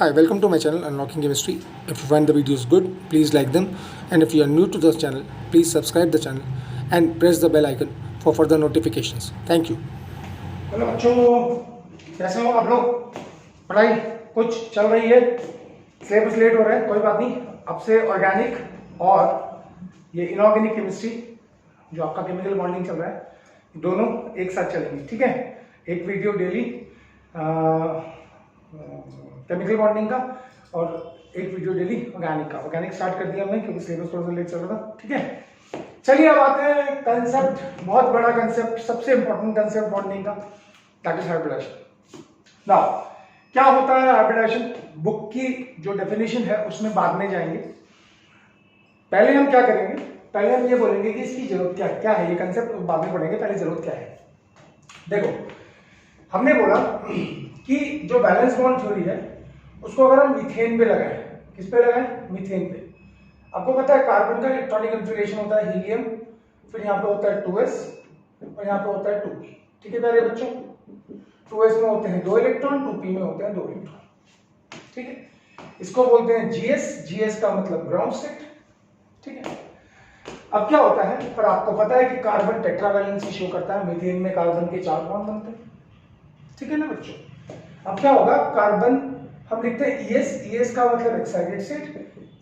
Hi, welcome to my channel Unlocking Chemistry. If you find the videos good, please like them, and if you are new to this channel, please subscribe the channel and press the bell icon for further notifications. Thank you. Hello बच्चों, कैसे हो आप लोग? पढ़ाई कुछ चल रही है, सिलेबस लेट हो रहा है, कोई बात नहीं। अब से ऑर्गेनिक और ये इनऑर्गेनिक केमिस्ट्री जो आपका केमिकल बॉन्डिंग चल रहा है, दोनों एक साथ चलेंगे, ठीक है। एक वीडियो डेली केमिकल बॉन्डिंग का और एक वीडियो डेली ऑर्गेनिक का। ऑर्गेनिक स्टार्ट कर दिया हमने क्योंकि सिलेबस थोड़ा सा लेट चल रहा था, ठीक है। चलिए अब आते हैं कंसेप्ट, बहुत बड़ा कंसेप्ट, सबसे इंपॉर्टेंट कंसेप्ट बॉन्डिंग का, दैट इज हाइब्रिडाइजेशन। नाउ क्या होता है हाइब्रिडाइजेशन? बुक की जो डेफिनेशन है उसमें बाद में जाएंगे। पहले हम क्या करेंगे, पहले हम ये बोलेंगे कि इसकी जरूरत क्या है। ये कंसेप्ट बाद में पढ़ेंगे, पहले जरूरत क्या है। देखो, हमने बोला कि जो बैलेंस बॉन्ड थ्योरी है उसको अगर हम मीथेन पे लगाएं, किस पे लगाएं? मीथेन पे। आपको पता है कार्बन का इलेक्ट्रॉनिक कन्फिगरेशन होता है हीलियम, फिर यहाँ पे होता है 2s और यहाँ पे होता है 2p, ठीक है प्यारे बच्चों। 2s में होते हैं 2 इलेक्ट्रॉन, 2p में होते हैं 2 इलेक्ट्रॉन, ठीक है। इसको बोलते हैं GS का मतलब ग्राउंड स्टेट, ठीक है। अब क्या होता है, पर आपको पता है कि कार्बन टेट्रावैलेंसी शो करता है, मीथेन में कार्बन के 4 बॉन्ड बनते हैं, ठीक है ना बच्चों। अब क्या होगा, कार्बन हम लिखते हैं ES का मतलब एक्साइटेड स्टेट।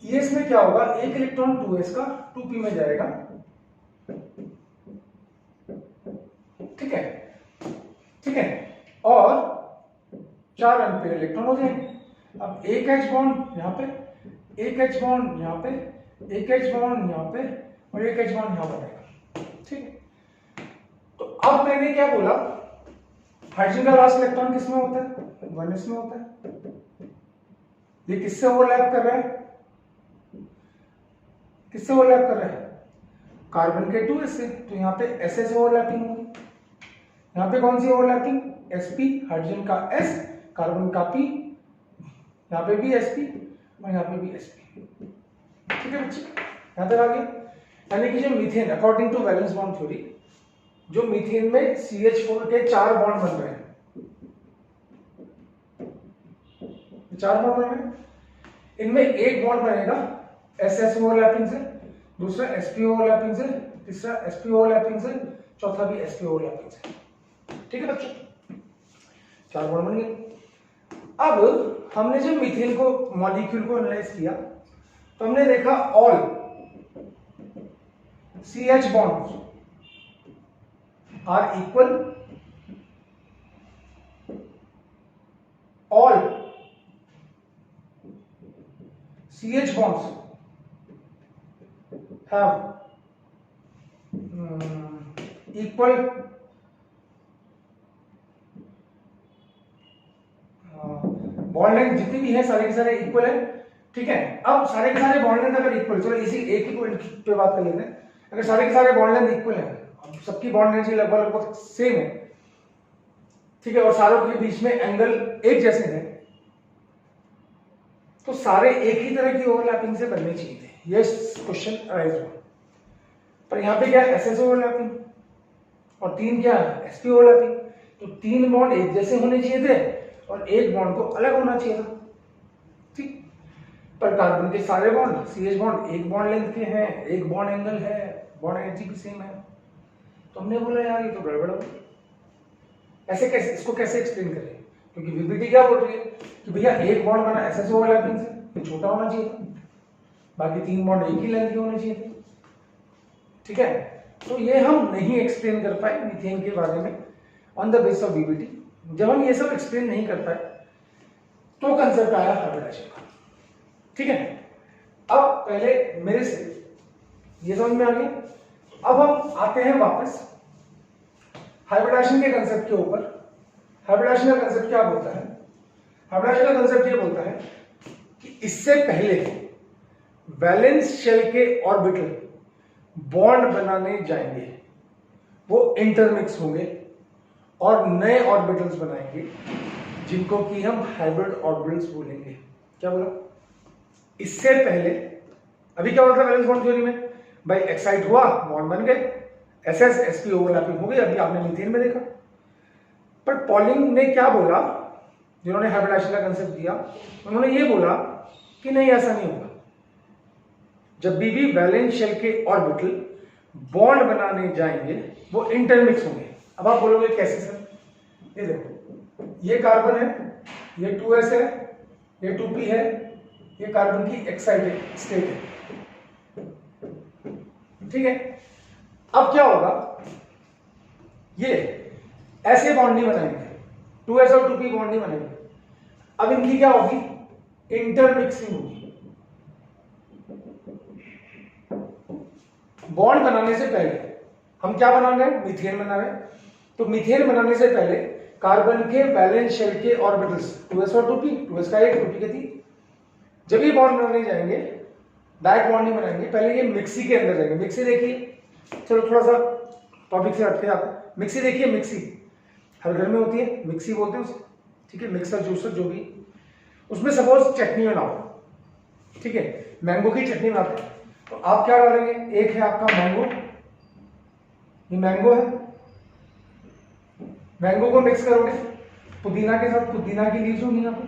ES में क्या होगा, एक इलेक्ट्रॉन 2s का 2p में जाएगा, ठीक है, ठीक है, और 4 अनपेयर इलेक्ट्रॉन हो जाएंगे। अब एक H बॉन्ड यहाँ पे, एक H बॉन्ड यहाँ पे, एक H बॉन्ड यहाँ पे और एक H बॉन्ड यहाँ बनेगा, ठीक है। तो अब मैंने क्या बोला, हाइड्रोजन का लास्ट इलेक्ट्रॉन किसमें होता है? 1s में होता है। ये किससे ओवरलैप कर रहा है? किससे ओवरलैप कर रहा है? कार्बन के 2s से। तो यहाँ पे SS ओवरलैपिंग होगी। यहाँ पे कौन सी ओवरलैपिंग? sp, हाइड्रोजन का s, कार्बन का p, यहाँ पे भी sp और यहाँ पे भी sp, ठीक है बच्चे, यहाँ तक आ गया। यानी कि जो methane, according to valence bond theory, जो मीथेन में CH4 के 4 बॉन्ड बन रहे हैं, 4 बॉन्ड बन रहे हैं, इनमें एक बॉन्ड बनेगा SS ओवरलैपिंग से, दूसरा sp ओवरलैपिंग से, तीसरा sp ओवरलैपिंग से, चौथा भी sp ओवरलैपिंग से, ठीक है बच्चों। 4 बॉन्ड बन गए। अब हमने जब मीथेन को मॉलिक्यूल को एनालाइज किया तो हमने देखा all CH bonds are equal, all CH bonds have equal bond length, जितनी भी है सारे के सारे इक्वल है, ठीक है। अब सारे के सारे बॉन्ड लेंथ अगर इक्वल, चलो इसी एक ही पॉइंट पे बात कर लेते हैं। अगर सारे के सारे बॉन्ड लेंथ इक्वल है, सबकी बॉन्ड लेंथ लगभग सेम है, ठीक है, और सारों के बीच में एंगल एक जैसे हैं, तो सारे एक ही तरह की ओवरलैपिंग से बनने चाहिए थे। ये क्वेश्चन अराइज हुआ, पर यहाँ पे क्या है, SS ओवरलैपिंग और 3 क्या है, sp ओवरलैपिंग। तो 3 बॉन्ड एक जैसे होने चाहिए थे और एक बॉन्ड को अलग होना चाहिए था, ठीक। पर कार्बन के सारे बॉन्ड CH बॉन्ड एक बॉन्ड लेंथ के हैं, एक बॉन्ड एंगल है, बॉन्ड एनर्जी भी सेम है। तो हमने बोला यार ये तो गड़बड़ हो, ऐसे कैसे, इसको कैसे एक्सप्लेन करें? क्योंकि VBT क्या बोल रही है कि भैया एक बॉन्ड बना SS ओवरलैपिंग से, तो छोटा होना चाहिए था, बाकी 3 बॉन्ड एक ही लेंथ के होने चाहिए थे, ठीक है। तो ये हम नहीं एक्सप्लेन कर पाए मीथेन के बारे में on the basis of VBT। जब हम ये सब एक्सप्लेन नहीं कर पाए तो कंसेप्ट आया हाइब्रिडाइजेशन का, ठीक है। अब पहले मेरे से ये समझ में आ गया। अब हम आते हैं वापस हाइब्रिडाइजेशन के कंसेप्ट के ऊपर। हाइब्रिडाइजेशन का कंसेप्ट क्या बोलता है? हाइब्रिडाइजेशन का कंसेप्ट ये बोलता है कि इससे पहले वैलेंस शेल के ऑर्बिटल बॉन्ड बनाने जाएंगे, वो इंटरमिक्स होंगे और नए ऑर्बिटल्स बनाएंगे जिनको कि हम हाइब्रिड ऑर्बिटल्स बोलेंगे। क्या बोला? इससे पहले अभी क्या बोलता है वैलेंस बॉन्ड थ्योरी में, भाई एक्साइट हुआ, बॉन्ड बन गए, SS sp ओवरलैपिंग हो गई, अभी आपने मीथेन में देखा। पर पॉलिंग ने क्या बोला, जिन्होंने हाइब्रिडाइजेशन का कंसेप्ट दिया, उन्होंने ये बोला कि नहीं ऐसा नहीं होगा। जब भी वैलेंस शेल के ऑर्बिटल बॉन्ड बनाने जाएंगे वो इंटरमिक्स होंगे। अब आप बोलोगे कैसे सर? ये देखो, ये कार्बन है, ये 2s है, ये 2p है, ये कार्बन की एक्साइटेड स्टेट है, ठीक है। अब क्या होगा, ये ऐसे बॉन्ड नहीं बनाएंगे, 2s और 2p बॉन्ड नहीं बनाएंगे। अब इनकी क्या होगी, इंटरमिक्सिंग होगी। बॉन्ड बनाने से पहले हम क्या बना रहे हैं, मीथेन बना रहे हैं। तो मीथेन बनाने से पहले कार्बन के वैलेंस शेल के ऑर्बिटल्स 2s और 2p, 2s का 1, 2p का 3, जब ये बॉन्ड बनाने जाएंगे डायरेक्ट बॉन्ड नहीं बनाएंगे, पहले ये मिक्सी के अंदर जाएंगे। मिक्सी देखिए, चलो थोड़ा सा टॉपिक से हटते हैं आप। मिक्सी देखिए, मिक्सी हर घर में होती है, मिक्सी बोलते हैं उसे, ठीक है, मिक्सर जूसर जो भी। उसमें सपोज चटनी बनाओ, ठीक है, मैंगो की चटनी बनाते हैं, तो आप क्या डालेंगे, एक है आपका मैंगो, ये मैंगो है, मैंगो को मिक्स करोगे पुदीना के साथ, पुदीना की लीव्स होंगी यहाँ पे,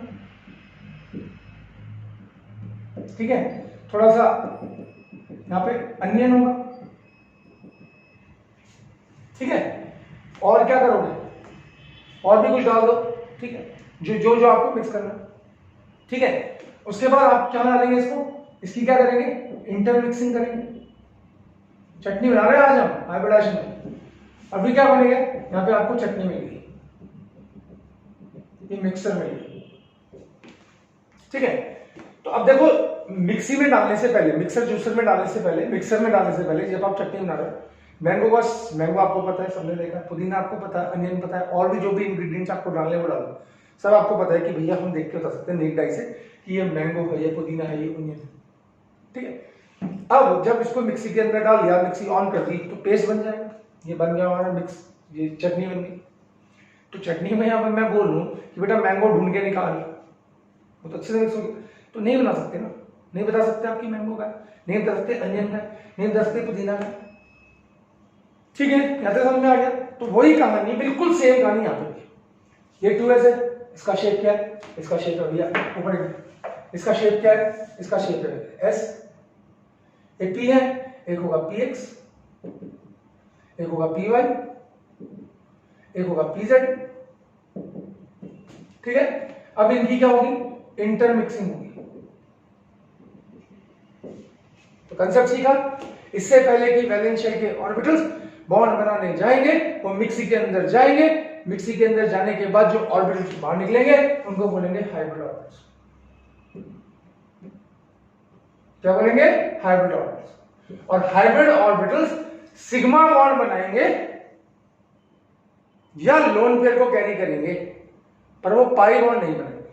ठीक है, थोड़ा सा यहाँ पे अनियन होगा, ठीक है, और क्या करोगे, और भी कुछ डाल दो, ठीक है, जो जो आपको मिक्स करना, ठीक है। उसके बाद आप क्या डालेंगे, इसको, इसकी क्या करेंगे, इंटरमिक्सिंग करेंगे। चटनी बना रहे हैं आज हम हाइब्रिडाइजेशन में, अभी क्या बनेगा, यहाँ पे आपको चटनी मिल गई, ये मिक्सर मिल गई, ठीक है। तो अब देखो, मिक्सी में डालने से पहले, मिक्सर जूसर में डालने से पहले, मिक्सर में डालने से पहले जब आप चटनी बना रहे हो, मैंगो बस, मैंगो आपको पता है, सबने देखा, पुदीना आपको पता है, अनियन पता है, और भी जो भी इंग्रेडिएंट्स आपको डालने वो डालो, सब आपको पता है कि भैया हम देख के बता सकते हैं नेक डाई से कि ये मैंगो है, ये पुदीना है, ये अनियन है, ठीक है। अब जब इसको मिक्सी के अंदर डाल दिया, मिक्सी ऑन कर दी, तो पेस्ट बन जाएगा, ये बन गया हमारा मिक्स, ये चटनी बन गई। तो चटनी में यहाँ पर मैं बोल लूँ कि बेटा मैंगो ढूंढ के निकाल, वो तो अच्छे से मिक्स हो गया, तो नहीं बना सकते ना, नहीं बता सकते आपकी मैंगो का, नहीं बता सकते अनियन का, नहीं बता सकते पुदीना का, ठीक है, यहाँ तक समझ में आ गया। तो वही कहानी, बिल्कुल सेम कहानी यहाँ पे, ये 2s है, इसका शेप क्या है, इसका शेप है भैया ऊपर, इसका शेप क्या है, इसका शेप है s, एक p है, एक होगा px, एक होगा py, एक होगा pz, ठीक है। अब इनकी क्या होगी, इंटरमिक्सिंग होगी। तो कंसेप्ट सीखा, इससे पहले कि वैलेंस शेल के ऑर्बिटल्स बॉन्ड बनाने जाएंगे, वो मिक्सी के अंदर जाएंगे, मिक्सी के अंदर जाने के बाद जो ऑर्बिटल्स बाहर निकलेंगे उनको बोलेंगे हाइब्रिड ऑर्बिटल्स। क्या बोलेंगे, हाइब्रिड ऑर्बिटल्स। और हाइब्रिड ऑर्बिटल्स सिग्मा बॉन्ड बनाएंगे या लोन पेयर को कैरी करेंगे, पर वो पाई बॉन्ड नहीं बनाएंगे।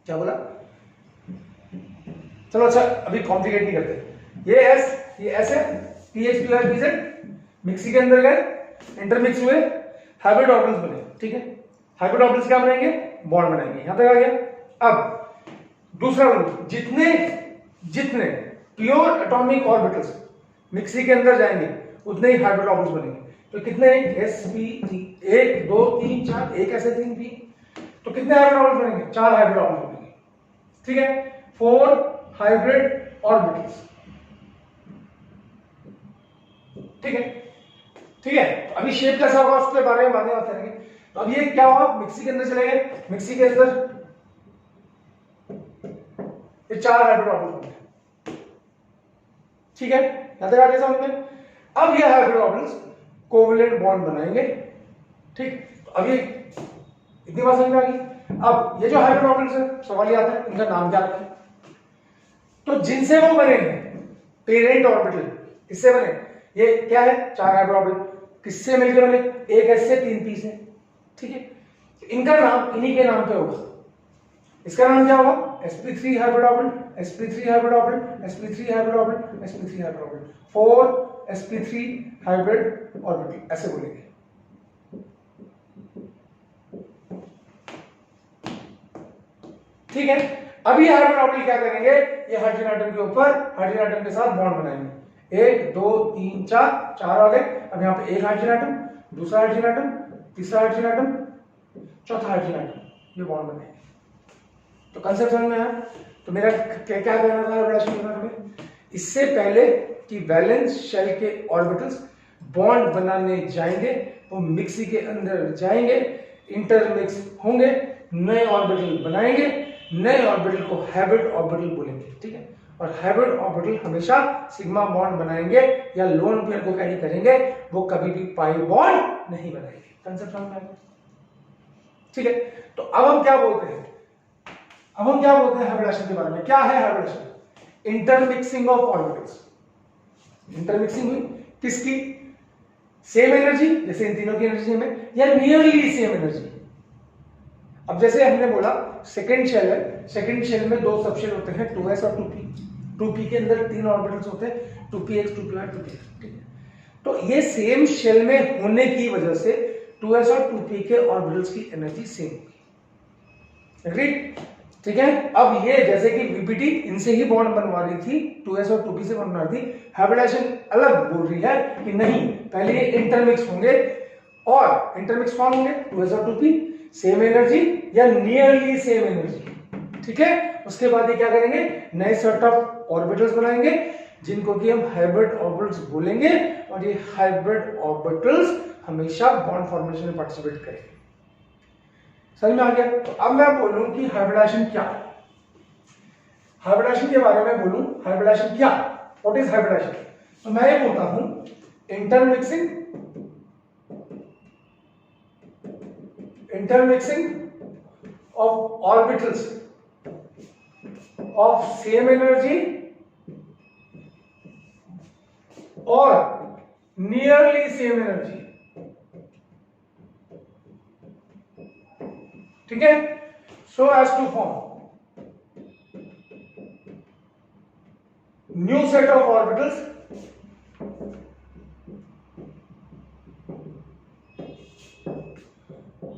क्या बोला, चलो अच्छा अभी कॉम्प्लिकेट नहीं करते। ये s, ये s है, pH, py, pz मिक्सी के अंदर गए, इंटरमिक्स हुए, हाइब्रिड ऑर्बिटल्स बने, ठीक है। हाइब्रिड ऑर्बिटल्स क्या बनाएंगे, बॉन्ड बनाएंगे, यहां तक आ गया। अब दूसरा रूल, जितने जितने प्योर एटॉमिक ऑर्बिटल्स मिक्सी के अंदर जाएंगे उतने ही हाइब्रिड ऑर्बिटल्स बनेंगे। तो कितने, sp3, 1 2 3 4, एक ऐसे 3 p, तो कितने हाइब्रिड ऑर्बिटल्स बनेंगे, 4 हाइब्रिड ऑर्बिटल्स बनेंगे, ठीक है, 4 हाइब्रिड ऑर्बिटल्स, ठीक है, ठीक है। तो अभी शेप कैसा होगा उसके बारे में बाद में बात करेंगे। तो अब ये क्या होगा, मिक्सी के अंदर चले गए, मिक्सी के अंदर ये 4 हाइब्रिड ऑर्बिटल्स बनेंगे, ठीक है, यहां तक आ गया समझ में। अब ये हाइब्रिड ऑर्बिटल्स कोवलेंट बॉन्ड बनाएंगे, ठीक। तो अब ये इतनी बात समझ में आ गई। अब ये जो हाइब्रिड ऑर्बिटल्स है, सवाल ये आता है इनका नाम क्या रखें। तो जिनसे वो बने पेरेंट ऑर्बिटल, किससे बने, ये क्या है, 4 हाइब्रिड ऑर्बिटल, किससे मिलकर बने, एक s से 3 p से, ठीक है। तो इनका नाम इन्हीं के नाम पे होगा। इसका नाम क्या होगा, sp3 hybrid orbital, sp3 hybrid orbital, sp3 hybrid orbital, sp3 hybrid orbital, 4 sp3 hybrid orbital, ऐसे बोलेंगे। ठीक है, अभी हाइब्रिड ऑर्बिटल क्या करेंगे, ये हाइड्रोजन एटम के ऊपर हाइड्रोजन एटम के साथ बॉन्ड बनाएंगे, 1 2 3 4, 4 आ गए। अब यहाँ पे एक हाइड्रोजन एटम, दूसरा हाइड्रोजन एटम, तीसरा हाइड्रोजन एटम, चौथा हाइड्रोजन एटम, ये बॉन्ड बनेंगे। तो कंसेप्ट समझ में आया? तो मेरा क्या क्या कहना था हाइब्रिडाइजेशन के बारे में? इससे पहले कि वैलेंस शेल के ऑर्बिटल्स बॉन्ड बनाने जाएंगे, वो मिक्सी के अंदर जाएंगे, इंटरमिक्स होंगे, नए ऑर्बिटल बनाएंगे, नए ऑर्बिटल को हाइब्रिड ऑर्बिटल बोलेंगे, ठीक है। और हाइब्रिड ऑर्बिटल हमेशा सिग्मा बॉन्ड बनाएंगे या लोन पेयर को कैरी करेंगे, वो कभी भी पाई बॉन्ड नहीं बनाएंगे। कंसेप्ट समझ में आया? ठीक है। तो अब हम क्या बोलते हैं? हाइब्रिडेशन के बारे में। क्या है hybridisation? Intermixing of orbitals. Intermixing हुई किसकी? सेम एनर्जी, जैसे इन तीनों की एनर्जी सेम है, या नियरली सेम एनर्जी। अब जैसे हमने बोला सेकंड शेल है, सेकंड शेल में दो सबशेल होते हैं 2s और 2p। 2p के अंदर तीन ऑर्बिटल्स होते हैं 2px, 2py, 2px, ठीक है। तो ये सेम शेल में होने की वजह से 2s और 2p के ऑर्बिटल्स की एनर्जी सेम होगी। एग्रीड? ठीक है। अब ये जैसे कि वीपीटी इनसे ही बॉन्ड बनवा रही थी, 2s और 2p से बनवा रही थी, हाइब्रिडेशन अलग बोल रही है कि नहीं, पहले ये इंटरमिक्स होंगे और इंटरमिक्स कौन होंगे? 2s और 2p, सेम एनर्जी या नियरली सेम एनर्जी, ठीक है। उसके बाद ये क्या करेंगे? नए सेट ऑफ ऑर्बिटल्स बनाएंगे जिनको कि हम हाइब्रिड ऑर्बिटल्स बोलेंगे, और ये हाइब्रिड ऑर्बिटल्स हमेशा बॉन्ड फॉर्मेशन में पार्टिसिपेट करेंगे। समझ में आ गया? तो अब मैं बोलूं कि हाइब्रिडेशन क्या है। हाइब्रिडेशन के बारे में बोलूं, हाइब्रिडेशन क्या, व्हाट इज हाइब्रिडेशन? तो मैं ये बोलता हूं intermixing of orbitals of same energy और नियरली सेम एनर्जी, ठीक है, so as to form new set of orbitals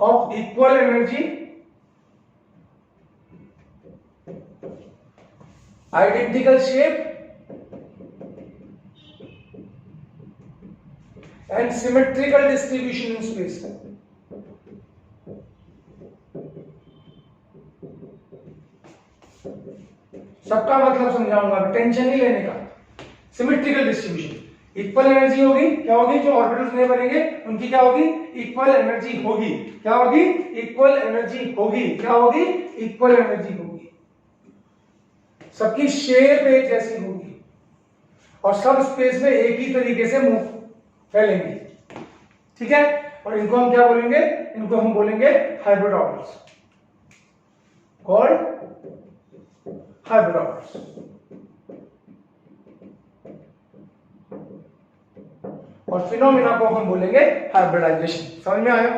of equal energy, identical shape and symmetrical distribution in space. सबका मतलब समझाऊंगा, टेंशन नहीं लेने का। सिमेट्रिकल डिस्ट्रीब्यूशन, इक्वल एनर्जी होगी, क्या होगी? जो ऑर्बिटल्स नए बनेंगे उनकी क्या होगी? इक्वल एनर्जी होगी। क्या होगी? इक्वल एनर्जी होगी। क्या होगी? इक्वल एनर्जी होगी। सबकी शेप एक जैसी होगी और सब स्पेस में एक ही तरीके से मूव फैलेंगी, ठीक है। और इनको हम क्या बोलेंगे? इनको हम बोलेंगे hybrid orbitals, called hybrid orbitals. और फिनोमेना को हम बोलेंगे हाइब्रिडाइजेशन। समझ में आया?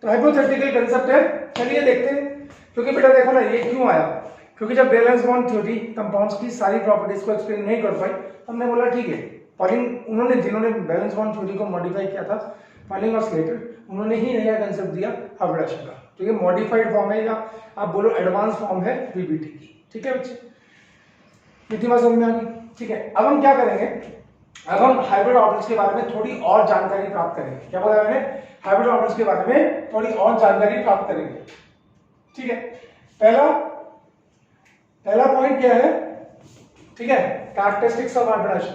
तो हाइपोथेटिकल कंसेप्ट है, चलिए देखते हैं। क्योंकि बेटा देखो ना, ये क्यों आया? क्योंकि जब वैलेंस बॉन्ड थ्योरी कंपाउंड्स की सारी प्रॉपर्टीज को एक्सप्लेन नहीं कर पाई, हमने बोला ठीक है, पॉलिंग उन्होंने जिन्होंने वैलेंस बॉन्ड थ्योरी को मॉडिफाई किया था, पॉलिंग और स्लेटर, उन्होंने ही नया कंसेप्ट दिया हाइब्रिडेशन का। तो ये मॉडिफाइड फॉर्म है या आप बोलो एडवांस फॉर्म है वीबीटी की, ठीक है बच्चे? कितनी बात समझ में आ गई? ठीक है। अब हम क्या करेंगे? अब हम हाइब्रिड ऑर्बिटल्स के बारे में थोड़ी और जानकारी प्राप्त करेंगे। क्या बोला मैंने? हाइब्रिड ऑर्बिटल्स के बारे में थोड़ी और जानकारी प्राप्त करेंगे, ठीक है। पहला पॉइंट क्या है? ठीक है, कैरेक्टरिस्टिक्स ऑफ हाइब्रिडेशन।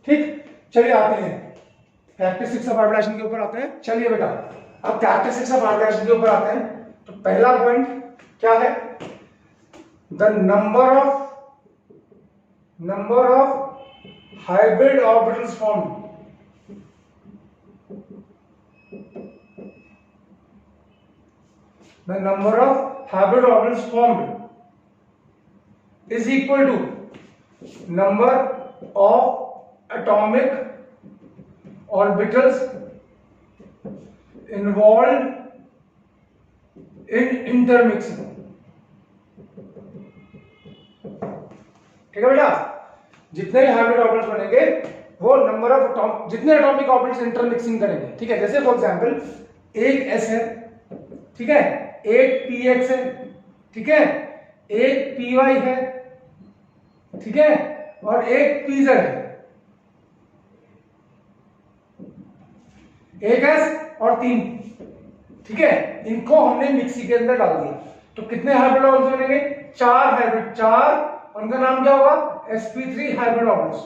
ठीक, चलिए आते हैं कैरेक्टरिस्टिक्स ऑफ हाइब्रिडेशन के ऊपर आते हैं। चलिए बेटा, अब कैरेक्टरिस्टिक्स ऑफ हाइब्रिडेशन के ऊपर आते हैं। तो पहला पॉइंट क्या है? The number of hybrid orbitals formed. The number of hybrid orbitals formed is equal to number of atomic orbitals involved in intermixing. ठीक है बेटा, जितने हाइब्रिड ऑर्बिटल्स बनेंगे वो नंबर ऑफ जितने एटॉमिक ऑर्बिटल्स इंटरमिक्सिंग करेंगे, ठीक है। जैसे फॉर एग्जांपल एक s है, ठीक है, एक px है, ठीक है, एक py है, ठीक है, और एक PZ है, एक S और 3, ठीक है, इनको हमने मिक्सी के अंदर डाल दिया तो कितने हाइब्रिड ऑर्बिटल्स बनेंगे? 4 हाइब्रिड, 4, उनका नाम क्या होगा? sp3 hybrid orbitals.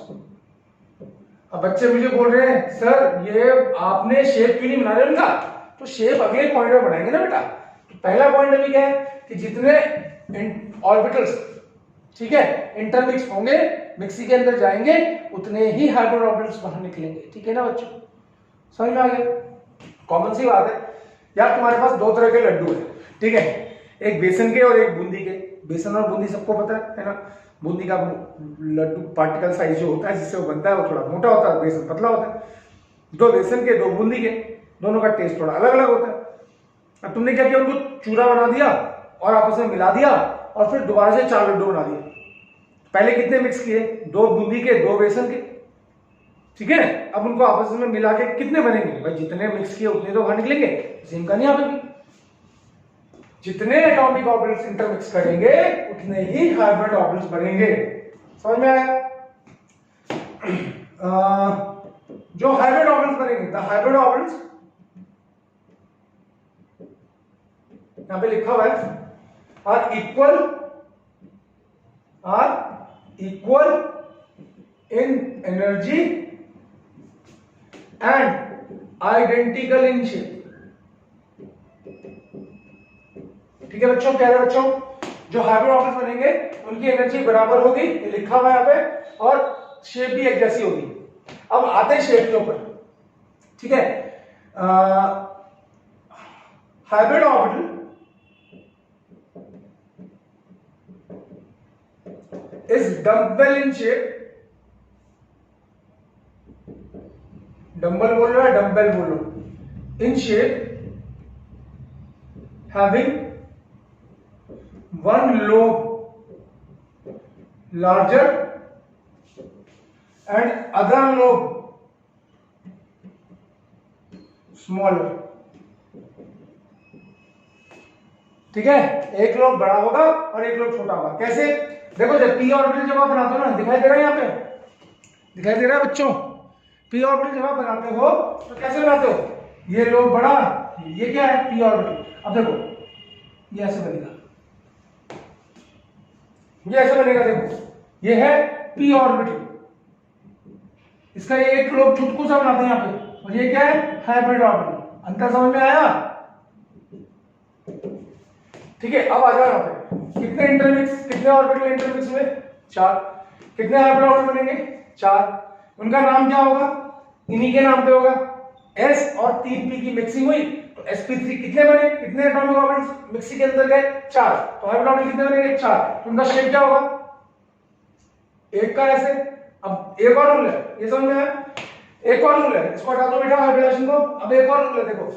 अब बच्चे मुझे बोल रहे हैं सर ये आपने शेप क्यों नहीं बना रहे उनका? तो शेप अगले पॉइंट में बनाएंगे ना बेटा। तो पहला पॉइंट अभी क्या है कि जितने ऑर्बिटल्स, ठीक है, इंटरमिक्स होंगे, मिक्सी के अंदर जाएंगे, उतने ही हाइब्रिड ऑर्बिटल्स बाहर निकलेंगे, ठीक है ना बच्चों? समझ में आ गया? कॉमन सी बात है यार। तुम्हारे पास दो तरह के लड्डू है, ठीक है, एक बेसन के और एक बूंदी के। बेसन और बूंदी सबको पता है ना? बूंदी का लड्डू पार्टिकल साइज जो होता है जिससे वो बनता है वो थोड़ा मोटा होता है, बेसन पतला होता है। दो बेसन के, दो बूंदी के, दोनों का टेस्ट थोड़ा अलग अलग होता है। अब तुमने क्या किया, उनको चूरा बना दिया और आपस में मिला दिया और फिर दोबारा से 4 लड्डू बना दिए। पहले कितने मिक्स किए? 2 बूंदी के, 2 बेसन के, ठीक है। अब उनको आपस में मिला के कितने बनेंगे? भाई जितने मिक्स किए उतने तो बाहर निकलेंगे, सेम का नहीं यहाँ पे भी। जितने एटॉमिक ऑर्बिटल्स इंटरमिक्स करेंगे उतने ही हाइब्रिड ऑर्बिटल्स बनेंगे। समझ में आया? जो हाइब्रिड ऑर्बिटल्स बनेंगे, द हाइब्रिड ऑर्बिटल्स, यहां पे लिखा हुआ है, are equal in energy and identical in shape. ठीक है बच्चों, क्या है बच्चों? जो हाइब्रिड ऑर्बिटल्स बनेंगे उनकी एनर्जी बराबर होगी, ये लिखा हुआ है यहाँ पे, और शेप भी एक जैसी होगी। अब आते हैं शेप के ऊपर, ठीक है। Hybrid orbital is dumbbell in shape. Dumbbell बोल रहा है, डम्बल बोलो। In shape having one lobe larger and other lobe smaller। ठीक है, एक लोब बड़ा होगा और एक लोब छोटा होगा। कैसे? देखो जब p ऑर्बिटल जब आप बनाते हो ना, दिखाई दे रहा है यहाँ पे, दिखाई दे रहा है बच्चों? p ऑर्बिटल जब आप बनाते हो तो कैसे बनाते हो? ये लोब बड़ा, ये क्या है? p orbital. अब देखो ये ऐसे बनेगा, ये ऐसे बनेगा, देखो ये है p ऑर्बिटल, इसका ये एक लोब चुटकू सा बनाते हैं यहाँ पे, और ये क्या है? Hybrid orbital. अंतर समझ में आया? ठीक है, अब आ जाओ यहाँ पे। कितने इंटरमिक्स, कितने ऑर्बिटल इंटरमिक्स हुए? 4। कितने हाइब्रिड ऑर्बिटल बनेंगे? 4। उनका नाम क्या होगा? इन्हीं के नाम पे होगा। s और 3p की मिक्सिंग हुई तो sp3 कितने बने? कितने एटॉमिक ऑर्बिटल्स मिक्सी के अंदर गए? 4। तो हाइब्रिड ऑर्बिटल कितने बनेंगे? 4। तो उनका शेप क्या होगा? एक का ऐसे। अब एक और रूल है, ये समझ में आया? एक और रूल है, इसको हटा दो बेटा हाइब्रिडेशन को। अब एक और रूल है, देखो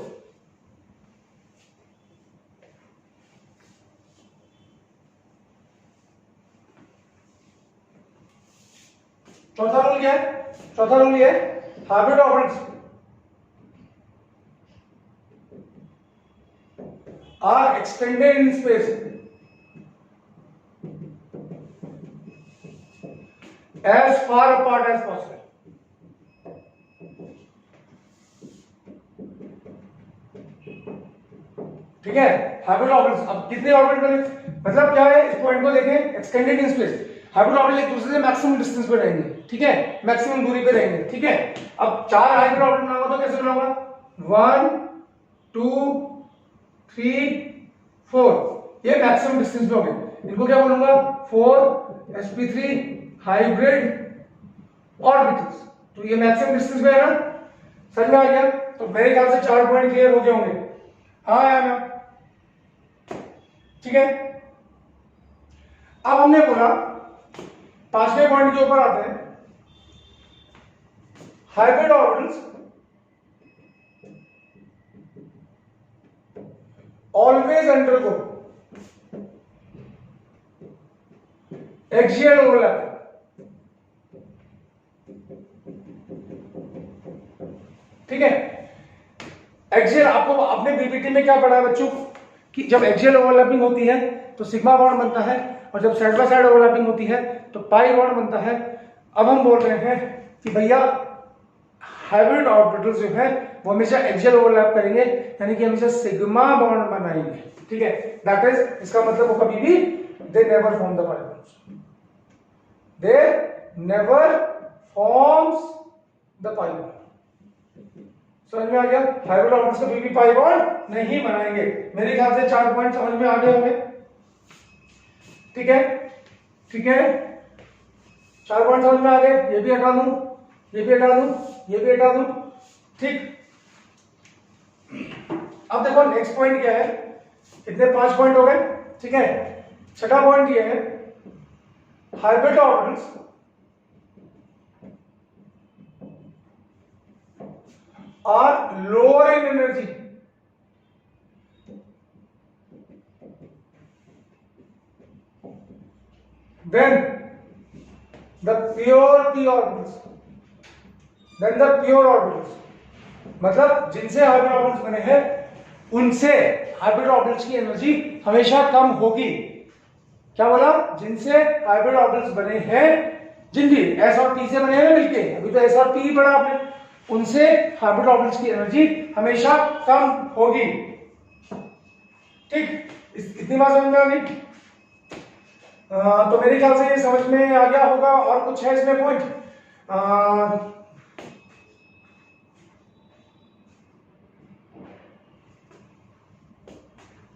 चौथा रूल क्या है? चौथा रूल ये है, hybrid orbitals are extended in space as far apart as possible। ठीक है, हाइब्रिड ऑर्बिटल्स। अब कितने ऑर्बिटल बने? मतलब क्या है, इस पॉइंट को देखें, extended in space. Hybrid orbital एक दूसरे से मैक्सिमम डिस्टेंस पे रहेंगे, ठीक है, मैक्सिमम दूरी पे रहेंगे, ठीक है। अब 4 हाइब्रिड ऑर्बिटल बनाऊंगा तो कैसे बनाऊंगा? 1 2 3 4, ये मैक्सिमम डिस्टेंस पे होंगे। इनको क्या बोलूंगा? 4 sp3 हाइब्रिड ऑर्बिटल्स। तो ये मैक्सिमम डिस्टेंस पे है ना? समझ में आ गया? तो मेरे ख्याल से 4 पॉइंट क्लियर हो गए होंगे। हाँ आया ना? ठीक है, अब हमने बोला 5वें पॉइंट के ऊपर आते हैं। Hybrid orbitals always undergo axial overlapping। ठीक है, एक्सियल आपको अपने बीबीटी में क्या पढ़ा है बच्चों कि जब एक्सियल ओवरलैपिंग होती है तो सिग्मा बॉन्ड बनता है, और जब साइड बाय साइड ओवरलैपिंग होती है तो पाई बॉन्ड बनता है। अब हम बोल रहे हैं कि भैया हाइब्रिड ऑर्बिटल्स जो है वो हमेशा एक्सियल ओवरलैप करेंगे, यानी कि हमेशा सिग्मा बॉन्ड बनाएंगे, ठीक है। दैट इज, इसका मतलब वो कभी भी they never form the pi bonds, they never forms the pi bond. समझ में आ गया? हाइब्रिड ऑर्बिटल्स कभी भी पाई बॉन्ड नहीं बनाएंगे। मेरे ख्याल से 4 पॉइंट समझ में आ गए होंगे, ठीक है, ठीक है। 4 पॉइंट समझ में आ गए। ये भी हटा दूं, ये भी हटा दूं, ये भी हटा दूं, ठीक। अब देखो नेक्स्ट पॉइंट क्या है, कितने 5 पॉइंट हो गए, ठीक है। छठा पॉइंट ये है, hybrid orbitals are lower in energy than the pure p orbitals, than the pure orbitals. मतलब जिनसे हाइब्रिड ऑर्बिटल्स बने हैं उनसे हाइब्रिड ऑर्बिटल्स की एनर्जी हमेशा कम होगी। क्या बोला? जिनसे हाइब्रिड ऑर्बिटल्स बने हैं, जिन भी s और p से बने हैं मिलके, अभी तो s और p ही पढ़ा आपने, उनसे हाइब्रिड ऑर्बिटल्स की एनर्जी हमेशा कम होगी, ठीक। इतनी बात समझ में आ गई? तो मेरे ख्याल से ये समझ में आ गया होगा। और कुछ है इसमें पॉइंट?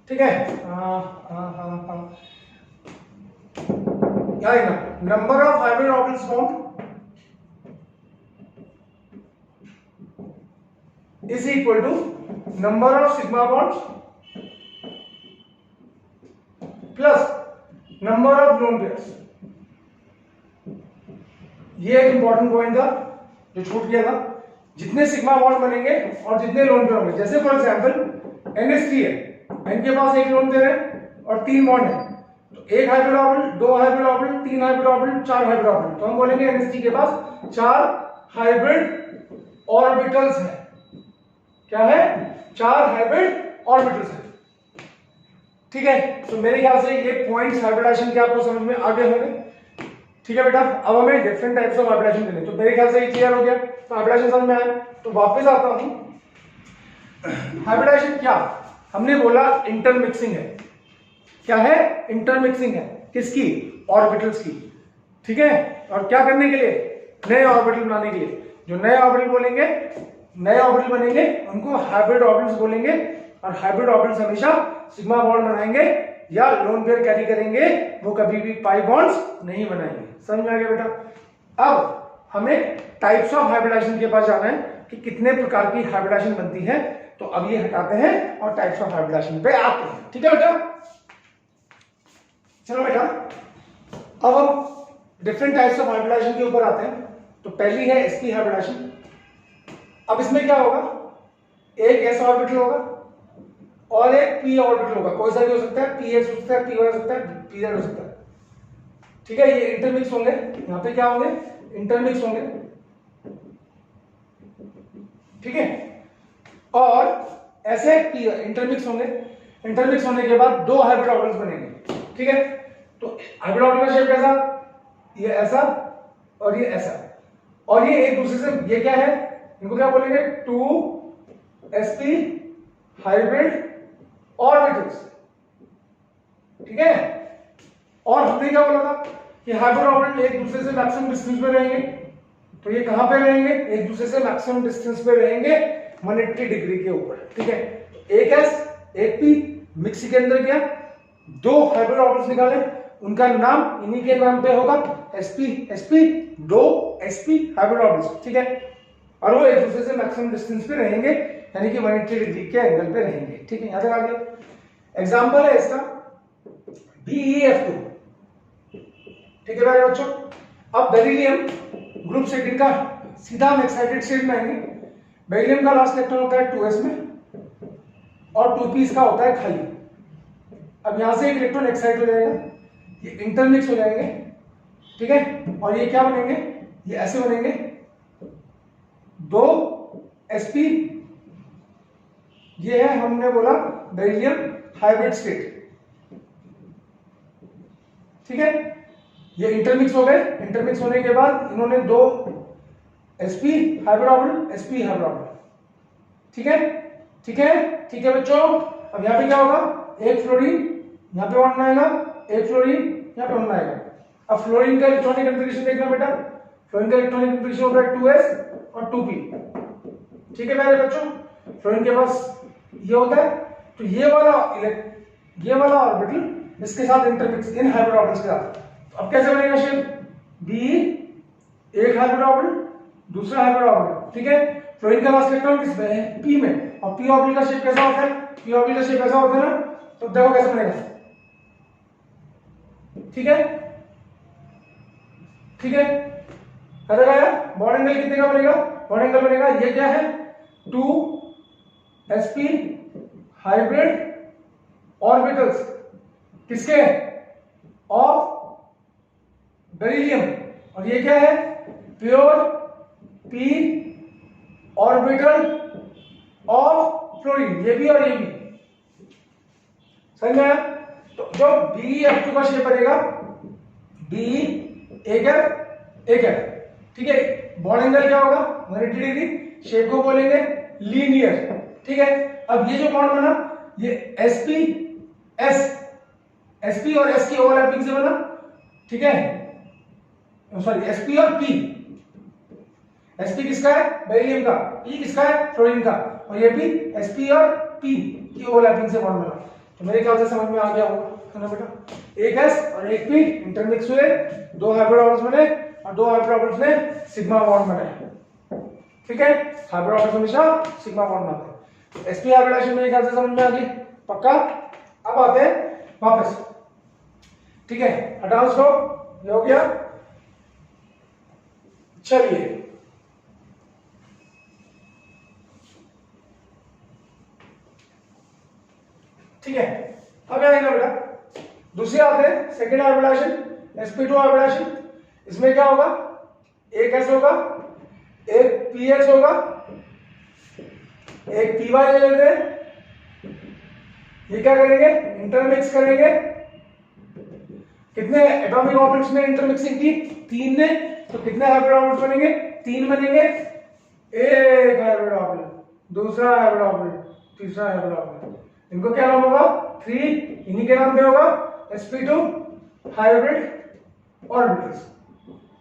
ठीक है, क्या है ना, number of hybrid orbitals formed is equal to number of sigma bonds plus number of lone pairs। ये एक इंपॉर्टेंट पॉइंट था जो छूट गया था। जितने सिग्मा बॉन्ड बनेंगे और जितने लोन पेयर होंगे, जैसे फॉर एग्जांपल NH3 है, N के पास एक लोन पेयर है और 3 बॉन्ड है, तो एक hybrid orbital, 2 hybrid orbital, 3 hybrid orbital, 4 hybrid orbital, तो हम बोलेंगे NH3 के पास 4 हाइब्रिड ऑर्बिटल्स है। क्या है? 4 हाइब्रिड ऑर्बिटल्स है, ठीक है। तो मेरे ख्याल से ये पॉइंट्स हाइब्रिडेशन के आपको समझ में आ गए होंगे, ठीक है बेटा। अब हमें डिफरेंट टाइप्स ऑफ हाइब्रिडेशन करने, तो मेरे ख्याल से ये क्लियर हो गया। तो हाइब्रिडेशन समझ में आया, तो वापस आता हूं। हाइब्रिडेशन क्या? हमने बोला इंटरमिक्सिंग है। क्या है? इंटरमिक्सिंग है। किसकी? ऑर्बिटल्स की, ठीक है। और क्या करने के लिए? नए ऑर्बिटल बनाने के लिए। जो नए ऑर्बिटल बोलेंगे, नए ऑर्बिटल बनेंगे, उनको हाइब्रिड ऑर्बिटल्स बोलेंगे। और हाइब्रिड ऑर्बिटल्स हमेशा सिग्मा बॉन्ड बनाएंगे या लोन पेयर कैरी करेंगे, वो कभी भी पाई बॉन्ड्स नहीं बनाएंगे। समझ में आ गया बेटा? अब हमें टाइप्स ऑफ हाइब्रिडेशन के पास जाना है कि कितने प्रकार की हाइब्रिडेशन बनती है। तो अब ये हटाते हैं और टाइप्स ऑफ हाइब्रिडेशन पे आते हैं, ठीक है बेटा। चलो बेटा, अब हम डिफरेंट टाइप्स ऑफ हाइब्रिडेशन के ऊपर आते हैं। तो पहली है sp हाइब्रिडेशन। अब इसमें क्या होगा? एक s ऑर्बिटल होगा और एक p ऑर्बिटल होगा। कोई सा भी हो सकता है, px हो सकता है, py हो सकता है, pz हो सकता है, ठीक है। ये इंटरमिक्स होंगे। यहां पे क्या होंगे? इंटरमिक्स होंगे, ठीक है। और ऐसे p इंटरमिक्स होंगे। इंटरमिक्स होने के बाद 2 हाइब्रिड ऑर्बिटल्स बनेंगे, ठीक है। तो हाइब्रिड ऑर्बिटल का शेप कैसा? ये ऐसा और ये ऐसा, और ये एक दूसरे से, ये क्या है? इनको क्या बोलेंगे? 2sp हाइब्रिड ऑर्बिटल्स, ठीक है। और हमने क्या बोला था कि हाइब्रिड ऑर्बिटल एक दूसरे से मैक्सिमम डिस्टेंस पे रहेंगे। तो ये कहां पे रहेंगे? एक दूसरे से मैक्सिमम डिस्टेंस पे रहेंगे 180 डिग्री के ऊपर, ठीक है। तो एक s एक p, मिक्सी के अंदर क्या 2 हाइब्रिड ऑर्बिटल्स निकाले, उनका नाम इन्हीं के नाम पे होगा, sp 2 sp हाइब्रिड ऑर्बिटल्स, ठीक है। और वो एक दूसरे से मैक्सिमम डिस्टेंस पे रहेंगे, यानी कि 180 डिग्री के एंगल पे रहेंगे, ठीक है। यहां तक आ गया। एग्जांपल है इसका BeF2, ठीक है मेरे बच्चों। अब बेरिलियम ग्रुप सेकंड का सीधा हम एक्साइटेड स्टेट में आएंगे। बेरिलियम का लास्ट इलेक्ट्रॉन होता है 2s में और 2p इसका होता है खाली। अब यहां से एक इलेक्ट्रॉन एक्साइट हो जाएगा, ये इंटरमिक्स हो जाएंगे, ठीक है। और ये क्या बनेंगे? ये ऐसे बनेंगे 2 sp। ये है, हमने बोला बेरिलियम हाइब्रिड स्टेट, ठीक है। ये इंटरमिक्स हो गए। इंटरमिक्स होने के बाद इन्होंने दो sp hybrid orbital, sp hybrid orbital. ठीक है, ठीक है, ठीक है बच्चों। अब यहाँ पे क्या होगा, एक फ्लोरीन यहाँ पे बॉन्ड आएगा, एक फ्लोरीन यहाँ पे बॉन्ड आएगा। अब फ्लोरीन का इलेक्ट्रॉनिक कन्फिगरेशन देखना बेटा। फ्लोरीन का इलेक्ट्रॉनिक कन्फिगरेशन होता है 2s और 2p। ठीक है प्यारे बच्चों, फ्लोरीन के पास ये होता है। तो ये वाला ऑर्बिटल इसके साथ इंटरमिक्स इन हाइब्रिड ऑर्बिटल्स के साथ। अब कैसे बनेगा शेप, बी एक हाइब्रिड ऑर्बिटल, दूसरा हाइब्रिड ऑर्बिटल। ठीक है, फ्लोरीन का लास्ट इलेक्ट्रॉन किस में है, p में, और p ऑर्बिटल का शेप कैसा होता है, p ऑर्बिटल का शेप ऐसा होता है ना। तो देखो कैसे बनेगा। ठीक है, ठीक है, करेगा यार। बॉन्ड एंगल कितने का बनेगा, बॉन्ड एंगल बनेगा, ये क्या है, 2sp हाइब्रिड ऑर्बिटल्स किसके, ऑफ बेरिलियम, और ये क्या है, pure p orbital of fluorine, ये भी और ये भी। समझ में आया। तो जो BF2 का शेप बनेगा, B एक है। ठीक है, बॉन्ड एंगल क्या होगा, 180 डिग्री, शेप को बोलेंगे लीनियर। ठीक है, अब ये जो बॉन्ड बना, ये sp और s की ओवरलैपिंग से बना। ठीक है, सॉरी sp और p, sp किसका है, बेरिलियम का, p किसका है, फ्लोरीन का, और ये भी sp और p की ओवरलैपिंग से बॉन्ड बना। तो मेरे ख्याल से समझ में आ गया होगा, है ना बेटा। एक s और एक p इंटरमिक्स हुए, दो हाइब्रिड ऑर्बिटल्स बने, और दो हाइब्रिड ऑर्बिटल्स ने सिग्मा बॉन्ड बनाए। ठीक है, हाइब्रिड ऑर्बिटल्स हमेशा सिग्मा बॉन्ड बनाते हैं। तो sp हाइब्रिडाइजेशन मेरे ख्याल से समझ में आ गई, पक्का। अब आते हैं वापस। ठीक है, हटाओ इसको, ये हो गया। चलिए, ठीक है, अब आएगा बेटा दूसरे आते हैं सेकेंड हाइब्रिडाइजेशन, sp2 हाइब्रिडाइजेशन। इसमें क्या होगा, एक s होगा, एक ps होगा, एक py ले लेते हैं। ये क्या करेंगे, इंटरमिक्स करेंगे। कितने एटॉमिक ऑर्बिटल्स में इंटरमिक्सिंग की, 3 ने। तो कितने हाइब्रिड ऑर्बिटल्स बनेंगे, 3 बनेंगे। एक हाइब्रिड ऑर्बिटल, दूसरा हाइब्रिड ऑर्बिटल, तीसरा हाइब्रिड ऑर्बिटल। इनको क्या नाम होगा, 3, इन्हीं के नाम पे होगा sp2 हाइब्रिड ऑर्बिटल्स।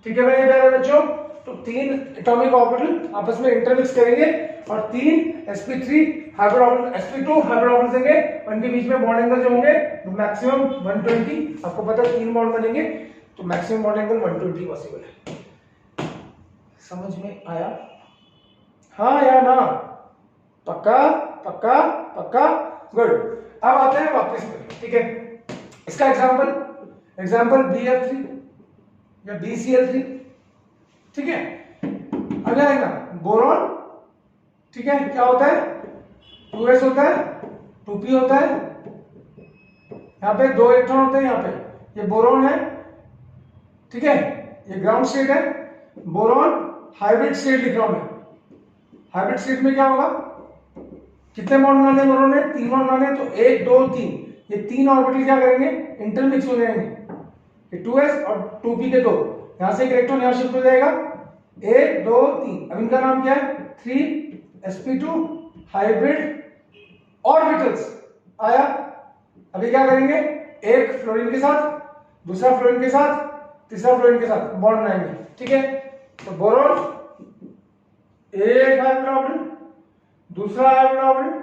ठीक है मेरे प्यारे बच्चों, तो 3 एटॉमिक ऑर्बिटल आपस में इंटरमिक्स करेंगे, और 3 sp3 hybrid orbital, sp2 hybrid orbital देंगे। उनके बीच में बॉन्ड एंगल जो होंगे मैक्सिमम 120। आपको पता है 3 बॉन्ड बनेंगे, तो मैक्सिमम बॉन्ड एंगल 120 पॉसिबल है। समझ में आया, हाँ या ना, पक्का पक्का पक्का, गुड। अब आते हैं वापस पे। ठीक है, इसका एग्जांपल BF3 या BCl3। ठीक है, अब आएगा बोरॉन। ठीक है, क्या होता है, 2s होता है, 2p होता है, यहाँ पे 2 इलेक्ट्रॉन होते हैं। यहाँ पे ये बोरॉन है। ठीक है, ये ग्राउंड स्टेट है, बोरॉन हाइब्रिड स्टेट लिख रहा हूं मैं। हाइब्रिड स्टेट में क्या होगा, कितने बॉन्ड बनाने हैं बोरॉन ने, 3 बॉन्ड बनाने। तो 1 2 3, ये 3 ऑर्बिटल क्या करेंगे, इंटरमिक्स हो जाएंगे। ये 2s और 2p के 2, यहां से एक इलेक्ट्रॉन यहां शिफ्ट हो जाएगा, 1 2 3। अब इनका नाम क्या है, 3sp2 हाइब्रिड ऑर्बिटल्स आया। अभी क्या करेंगे, एक फ्लोरीन के साथ, दूसरा फ्लोरीन के साथ, तीसरा फ्लोरीन के साथ बॉन्ड बनाएंगे। ठीक है, तो बोरॉन एक हाइब्रिड ऑर्बिटल, दूसरा हाइब्रिड ऑर्बिटल,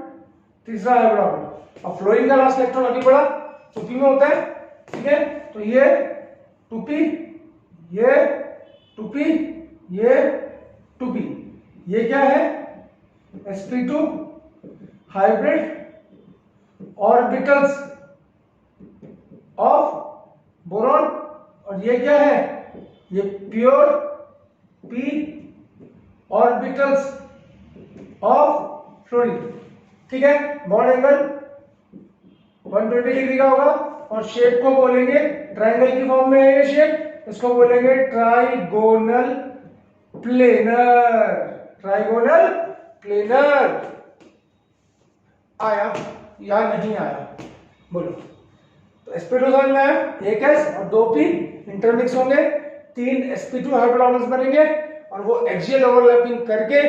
तीसरा हाइब्रिड ऑर्बिटल, और फ्लोरीन का लास्ट इलेक्ट्रॉन अभी बड़ा 2p में होता है। ठीक है, तो ये 2p, ये 2p, ये 2p, ये क्या है, sp2 hybrid orbitals of boron, और ये क्या है, ये pure p orbitals of fluorine. ठीक है, बॉन्ड एंगल 120 डिग्री का होगा, और शेप को बोलेंगे, ट्रायंगल की फॉर्म में है ये शेप, इसको बोलेंगे ट्राइगोनल प्लेनर। ट्राइगोनल प्लेनर आया या नहीं आया, बोलो। तो sp2 समझ में आया, एक s और 2p इंटरमिक्स होंगे, 3 sp2 हाइब्रिड ऑर्बिटल्स बनेंगे और वो एक्सियल ओवरलैपिंग करके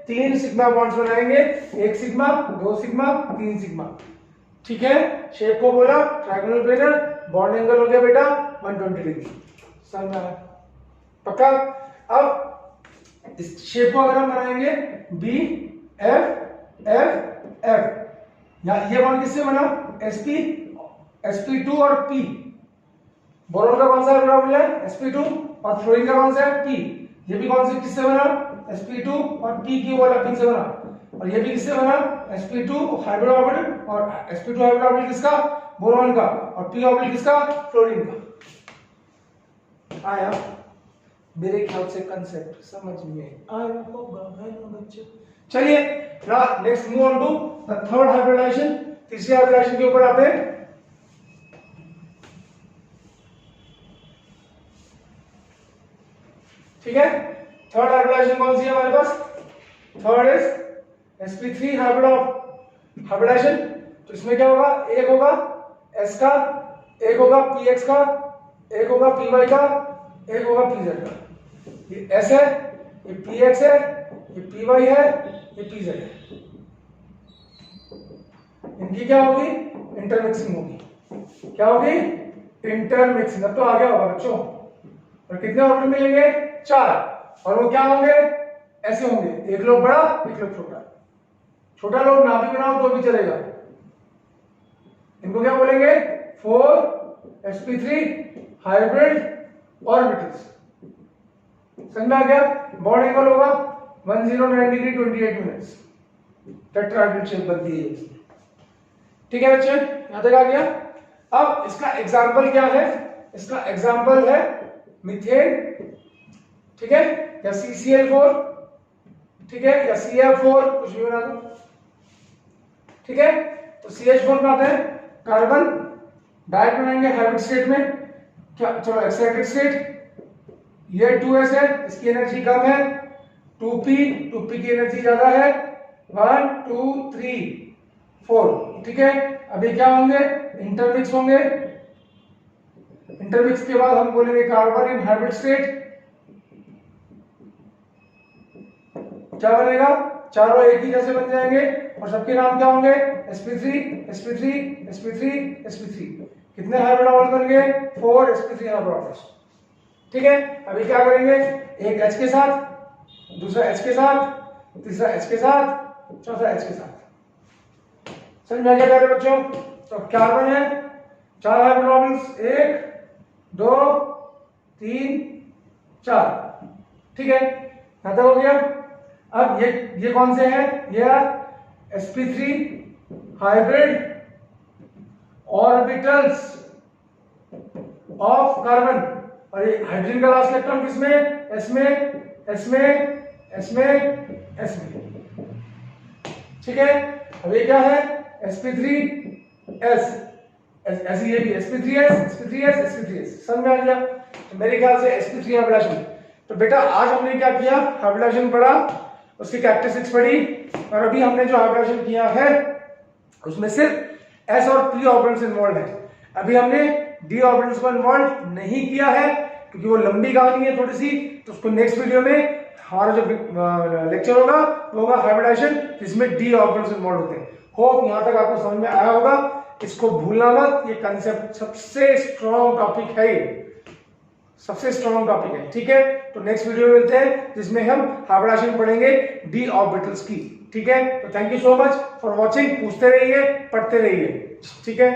3 सिग्मा बॉन्ड्स बनाएंगे, 1 सिग्मा, 2 सिग्मा, 3 सिग्मा। ठीक है, शेप को बोला ट्रायंगुलर प्लेनर, बॉन्ड एंगल हो गया बेटा 120 डिग्री। समझ में आया पक्का? अब इस शेप को अगर हम बनाएंगे बी एफ एफ एफ, ये बॉन्ड किससे बना? sp sp2 और p। बोरोन का कौन सा हाइब्रिड है? sp2 और फ्लोरीन का कौन सा है? p। ये भी कौन से किससे बना? sp2 और p की ओवरलैपिंग से बना। और ये भी किससे बना? sp2 हाइब्रिड ऑर्बिटल, और sp2 हाइब्रिड ऑर्बिटल किसका? बोरोन का, और p ऑर्बिटल किसका? फ्लोरीन का। आया मेरे ख्याल से कंसेप्ट समझ में आया होगा, है ना बच्चे? चलिए next move on to the third hybridisation. तीसरे हाइब्रिडाइजेशन के ऊपर आते हैं। ठीक है, थर्ड हाइब्रिडाइजेशन कौन सी है हमारे पास? Third is sp3 hybridisation. तो इसमें क्या होगा? एक होगा s का, एक होगा px का, एक होगा py का, एक होगा pz का। ये s है, ये px है, ये py है, ये pz है। इनकी क्या होगी? इंटरमिक्सिंग होगी। क्या होगी? इंटरमिक्सिंग। अब तो आ गया होगा बच्चों। और कितने ऑर्बिटल मिलेंगे? 4। और वो क्या होंगे? ऐसे होंगे, एक लोग बड़ा, एक लोग छोटा। छोटा लोग ना भी बनाओ तो भी चलेगा। इनको क्या बोलेंगे? 4 sp3 हाइब्रिड ऑर्बिटल्स। समझ में आ गया? बॉन्ड एंगल होगा 109 डिग्री 28 मिनट्स। टेट्राहेड्रल शेप बनती है इसमें। ठीक है बच्चे, यहां तक आ गया। अब इसका एग्जाम्पल क्या है? इसका एग्जाम्पल है मीथेन, ठीक है, या CCl4, ठीक है, या CF4, कुछ भी बना दो। ठीक है, तो CH4 में आता है कार्बन, डायरेक्ट बनाएंगे हाइब्रिड स्टेट में। क्या? चलो एक्साइटेड स्टेट, ये 2s है, इसकी एनर्जी कम है, 2p की एनर्जी ज्यादा है, 1 2 3 4। ठीक है, अभी क्या होंगे? इंटरमिक्स होंगे। इंटरमिक्स के बाद हम बोलेंगे कार्बन इन हाइब्रिड स्टेट। क्या बनेगा? चारों एक ही जैसे बन जाएंगे और सबके नाम क्या होंगे? sp3 sp3 sp3 sp3। कितने हाइब्रिड ऑर्बिटल बन गए? 4 sp3 हाइब्रिड ऑर्बिटल्स। ठीक है, अभी क्या करेंगे? एक H के साथ, दूसरा H के साथ, तीसरा H के साथ, चौथा H के साथ। समझ में आ गया प्यारे बच्चों? तो कार्बन है, 4 हाइब्रिड ऑर्बिटल्स, 1 2 3 4। ठीक है, यहां तक हो गया। अब ये कौन से हैं? ये sp3 hybrid orbitals of carbon. और ये हाइड्रोजन का लास्ट इलेक्ट्रॉन किसमें? s में, s में, s में, s में। ठीक है, अब ये क्या है? sp3s, ऐसे ये भी sp3s sp3s sp3s। समझ में आ गया? तो मेरे ख्याल से sp3 हाइब्रिडाइजेशन। तो बेटा आज हमने क्या किया? हाइब्रिडाइजेशन पढ़ा, उसकी कैरेक्टरिस्टिक्स पढ़ी, और अभी हमने जो हाइब्रिडाइजेशन किया है उसमें सिर्फ s और p ऑर्बिटल्स इन्वॉल्व है। अभी हमने d ऑर्बिटल्स को इन्वॉल्व नहीं किया है क्योंकि वो लंबी कहानी है थोड़ी सी। तो उसको नेक्स्ट वीडियो में हमारा जो लेक्चर होगा वो होगा हाइब्रिडाइजेशन, जिसमें d ऑर्बिटल्स इन्वॉल्व होते हैं। होप यहां तक आपको समझ में आया होगा। इसको भूलना मत, ये कंसेप्ट सबसे स्ट्रॉन्ग टॉपिक है, सबसे स्ट्रॉन्ग टॉपिक है। ठीक है, तो नेक्स्ट वीडियो में मिलते हैं जिसमें हम हाइब्रिडाइजेशन पढ़ेंगे डी ऑर्बिटल्स की। ठीक है, तो thank you so much for watching. पूछते रहिए, पढ़ते रहिए। ठीक है।